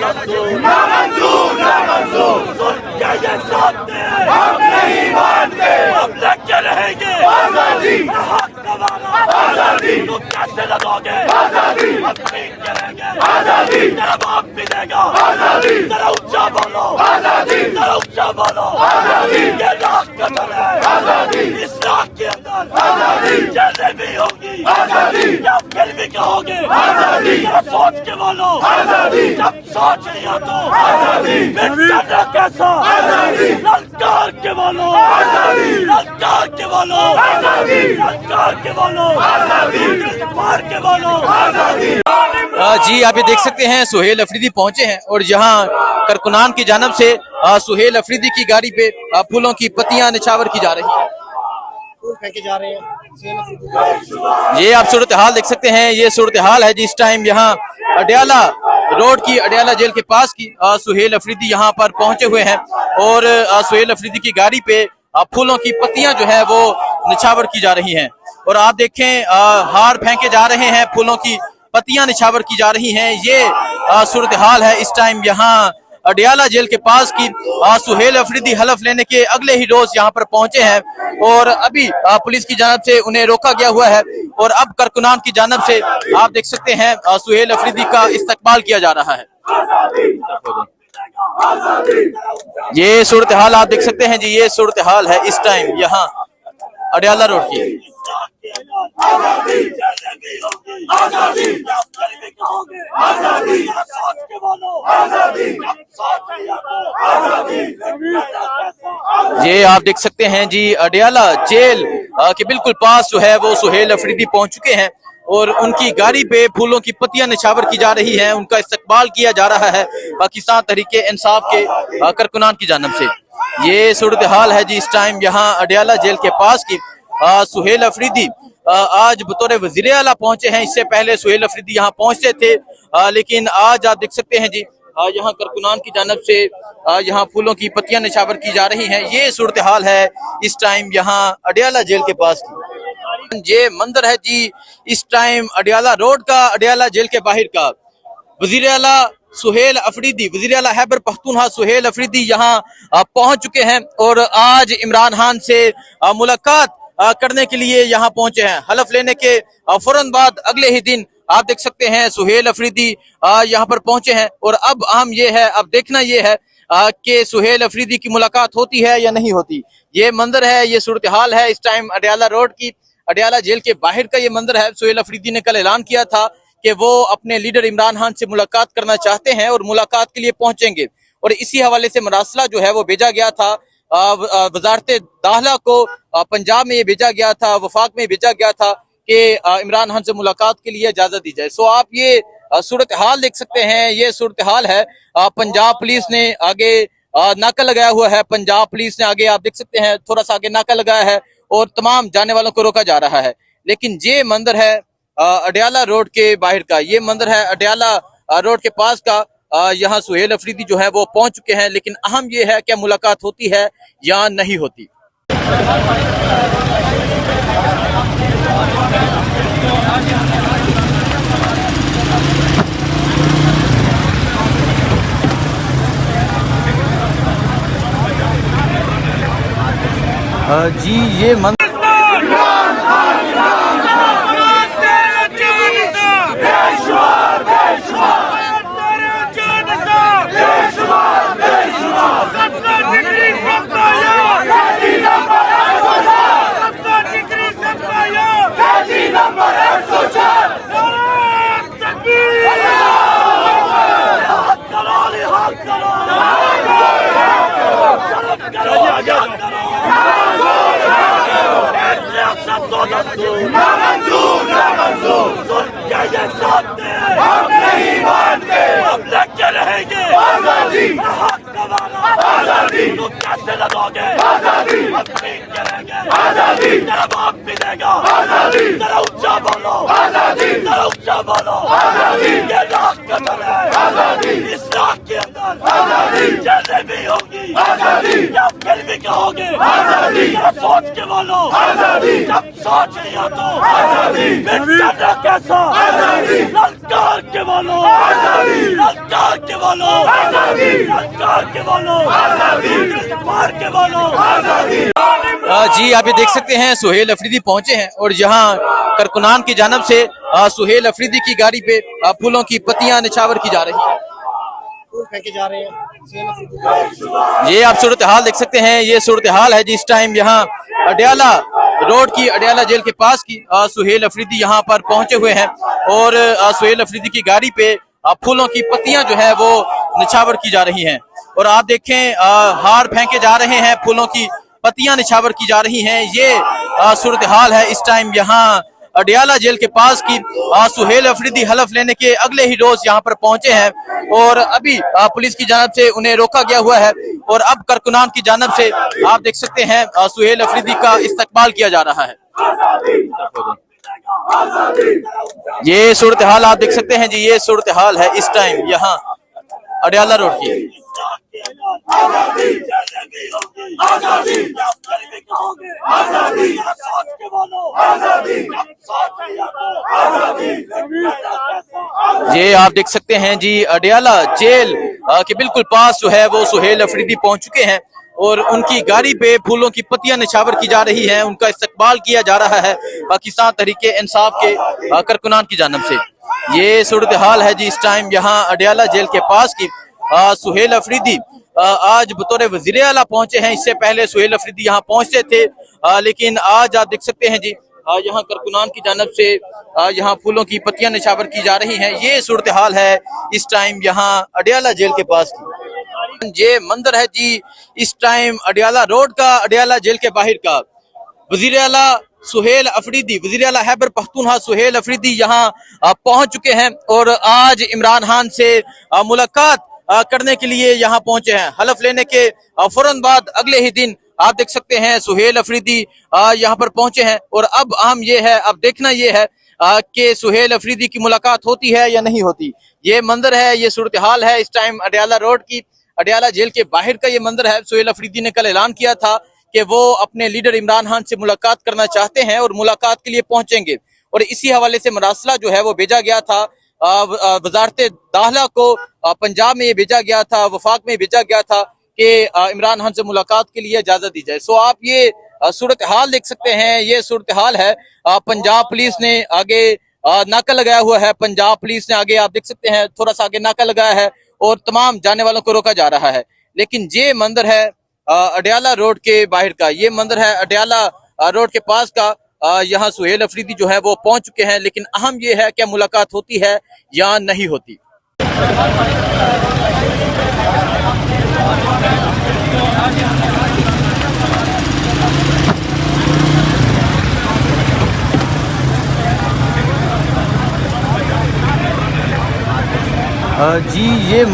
दस्तूर ना मंजूर सुन के ये सामने हम नहीं मानते, हम लड़के रहेंगे आजादी, हक हमारा आजादी, तुम कैसे लगोगे आजादी, हम ठीक करेंगे आजादी, तेरा बाप भी देगा आजादी, तेरा ऊंचा बोलो आजादी, तेरा ऊंचा बोलो आजादी, ये रात कदर है आजादी, इस रात के अंदर आजादी, जेलें भी होगी आजादी, या फिर भी कहोगे आजादी, सोच के बोलो आजादी, जब सोच लिया तो आजादी, फिर करना कैसा आजादी, ललकार के बोलो आजादी, ललकार के बोलो आजादी, ललकार के बोलो आजादी, मार के बोलो आजादी। जी आप ये देख सकते हैं सुहेल अफरीदी पहुंचे हैं और यहाँ कारकुनान की जानब से सुहेल अफरीदी की गाड़ी पे फूलों की पत्तियां निछावर की जा रही हैं, फूल फेंके जा रहे हैं। ये आप सूरत हाल देख सकते हैं। ये सूरत हाल है जिस टाइम यहाँ अडयाला रोड की, अडयाला जेल के पास की सुहेल अफरीदी यहाँ पर पहुंचे हुए हैं और सुहेल अफरीदी की गाड़ी पे फूलों की पत्तियां जो है वो निछावर की जा रही हैं और आप देखें हार फेंके जा रहे हैं, फूलों की पत्तियां निछावर की जा रही हैं। ये सूरत हाल है इस टाइम यहाँ अडयाला जेल के पास की। सुहेल अफरीदी हलफ लेने के अगले ही रोज यहाँ पर पहुंचे हैं और अभी पुलिस की जानब से उन्हें रोका गया हुआ है और अब कारकुनान की जानब से आप देख सकते हैं सुहेल अफरीदी का इस्तकबाल किया जा रहा है। ये सूरत हाल आप देख सकते हैं जी, ये सूरत हाल है इस टाइम यहाँ अडयाला रोड की। आजादी, जेलें भी होगी आजादी, या फिर भी कहोगे आजादी, सोच के बोलो आजादी, जब सोच लिया तो आजादी, फिर करना कैसा। ये आप देख सकते हैं जी अडयाला जेल के बिल्कुल पास जो है वो सुहेल अफरीदी पहुंच चुके हैं और उनकी गाड़ी पे फूलों की पत्तियां निछावर की जा रही हैं, उनका इस्तकबाल किया जा रहा है पाकिस्तान तहरीके इंसाफ के कारकुनान की जानब से। ये सूरत हाल है जी इस टाइम यहाँ अडयाला जेल के पास की। सुहेल अफरीदी आज बतौर वज़ीर आला पहुंचे हैं, इससे पहले सुहेल अफरीदी यहाँ पहुंचते थे लेकिन आज आप देख सकते हैं जी यहाँ कारकुनान की जानब से यहाँ फूलों की पत्तियां निछावर की जा रही हैं। ये सूरत हाल है इस टाइम यहाँ अडयाला जेल के पास की। ये मंदिर है जी इस टाइम अडयाला रोड का, अडयाला जेल के बाहर का। वज़ीर आला सुहेल अफरीदी, वज़ीर आला खैबर पख्तूनख्वा सुहेल अफरीदी यहाँ पहुंच चुके हैं और आज इमरान खान से मुलाकात करने के लिए यहाँ पहुंचे हैं। हलफ लेने के फौरन बाद अगले ही दिन आप देख सकते हैं सुहेल अफरीदी यहाँ पर पहुंचे हैं और अब अहम ये है, अब देखना ये है कि सुहेल अफरीदी की मुलाकात होती है या नहीं होती। ये मंदिर है, ये सूरत हाल है इस टाइम अडयाला रोड की, अडयाला जेल के बाहर का ये मंदिर है। सुहेल अफरीदी ने कल ऐलान किया था कि वो अपने लीडर इमरान खान से मुलाकात करना चाहते हैं और मुलाकात के लिए पहुंचेंगे और इसी हवाले से मरासला जो है वो भेजा गया था वजारत दाखिला को, पंजाब में ये भेजा गया था, वफाक में भेजा गया था कि इमरान खान से मुलाकात के लिए इजाजत दी जाए। सो आप ये सूरत हाल देख सकते हैं, ये सूरत हाल है। पंजाब पुलिस ने आगे नाका लगाया हुआ है, पंजाब पुलिस ने आगे आप देख सकते हैं थोड़ा सा आगे नाका लगाया है और तमाम जाने वालों को रोका जा रहा है। लेकिन ये मंदिर है अडयाला रोड के बाहर का, ये मंदिर है अडयाला रोड के पास का। यहाँ सुहेल अफरीदी जो है वो पहुंच चुके हैं लेकिन अहम ये है क्या मुलाकात होती है या नहीं होती। जी ये मंदिर ना मंजूर सुन के ये सामने हम नहीं मानते, हम लड़के रहेंगे आजादी, हक हमारा आजादी, तुम कैसे लगोगे आजादी, हम ठीक करेंगे आजादी, तेरा बाप भी देगा आजादी, तेरा ऊंचा बोलो आजादी, तेरा ऊंचा बोलो आजादी, ये रात कदर है आजादी, इस रात के अंदर पर आजादी जैसे भी होगी आजादी, या फिर भी कहोगे आजादी, या सोच के बोलो आजादी, जब सोच लिया तो आजादी, फिर करना कैसा आजादी, ललकार के बोलो आजादी, ललकार के बोलो आजादी, ललकार के बोलो आजादी, मार के बोलो आजादी। जी आप ये देख सकते हैं सुहेल अफरीदी पहुंचे हैं और यहाँ कारकुनान की जानब से सुहेल अफरीदी की गाड़ी पे फूलों की पत्तियां निछावर की जा रही हैं। फूल फेंके जा रहे हैं। ये आप सूरत हाल देख सकते हैं, ये सूरत हाल है जिस टाइम यहाँ अडयाला रोड की, अडयाला जेल के पास की सुहेल अफरीदी यहाँ पर पहुंचे हुए हैं और सुहेल अफरीदी की गाड़ी पे फूलों की पत्तियां जो है वो निछावर की जा रही हैं। और आप देखें हार फेंके जा रहे हैं, फूलों की पत्तियां निछावर की जा रही हैं। ये सूरत हाल है इस टाइम यहाँ अडयाला जेल के पास की। सुहेल अफरीदी हलफ लेने के अगले ही रोज यहाँ पर पहुंचे हैं और अभी पुलिस की जानब से उन्हें रोका गया हुआ है और अब कारकुनान की जानब से आप देख सकते हैं सुहेल अफरीदी का इस्तकबाल किया जा रहा है। ये सूरत हाल आप देख सकते हैं जी, ये सूरत हाल है इस टाइम यहाँ अडयाला रोड की। आजादी जैसे भी होगी आजादी, या फिर भी कहोगे आजादी, या सोच के बोलो आजादी, जब सोच लिया तो आजादी, फिर करना कैसा। ये आप देख सकते हैं जी अडयाला जेल के बिल्कुल पास जो है वो सुहेल अफरीदी पहुंच चुके हैं और उनकी गाड़ी पे फूलों की पत्तियां निछावर की जा रही हैं, उनका इस्तकबाल किया जा रहा है पाकिस्तान तहरीके इंसाफ के कारकुनान की जानब से। ये सूरत हाल है जी इस टाइम यहाँ अडयाला जेल के पास की। सुहेल अफरीदी आज बतौर वजीर आला पहुंचे हैं। इससे पहले सुहेल अफरीदी यहाँ पहुंचते थे लेकिन आज आप देख सकते हैं जी यहाँ कारकुनान की जानब से यहाँ फूलों की पत्तियां निछावर की जा रही हैं। ये सूरत हाल है इस टाइम यहाँ अडयाला जेल के पास की। ये मंदिर है जी इस टाइम अडयाला रोड का, अडयाला जेल के बाहर का। वजीर आला सुहेल अफरीदी, वजीर आला खैबर पख्तूनख्वा सुहेल अफरीदी यहाँ पहुंच चुके हैं और आज इमरान खान से मुलाकात करने के लिए यहाँ पहुंचे हैं। हलफ लेने के फौरन बाद अगले ही दिन आप देख सकते हैं सुहेल अफरीदी यहाँ पर पहुंचे हैं और अब अहम ये है, अब देखना ये है कि सुहेल अफरीदी की मुलाकात होती है या नहीं होती। ये मंदिर है, ये सूरत हाल है इस टाइम अडयाला रोड की, अडयाला जेल के बाहर का ये मंदिर है। सुहेल अफरीदी ने कल ऐलान किया था कि वो अपने लीडर इमरान खान से मुलाकात करना चाहते हैं और मुलाकात के लिए पहुंचेंगे और इसी हवाले से मरासला जो है वो भेजा गया था वजारत दाखिला को, पंजाब में ये भेजा गया था, वफाक में भेजा गया था कि इमरान खान से मुलाकात के लिए इजाजत दी जाए। सो आप ये सूरत हाल देख सकते हैं, ये सूरत हाल है। पंजाब पुलिस ने आगे नाका लगाया हुआ है, पंजाब पुलिस ने आगे आप देख सकते हैं थोड़ा सा आगे नाका लगाया है और तमाम जाने वालों को रोका जा रहा है। लेकिन ये मंदिर है अडयाला रोड के बाहर का, ये मंदिर है अडयाला रोड के पास का। यहाँ सुहेल अफरीदी जो है वो पहुंच चुके हैं लेकिन अहम ये है क्या मुलाकात होती है या नहीं होती। जी ये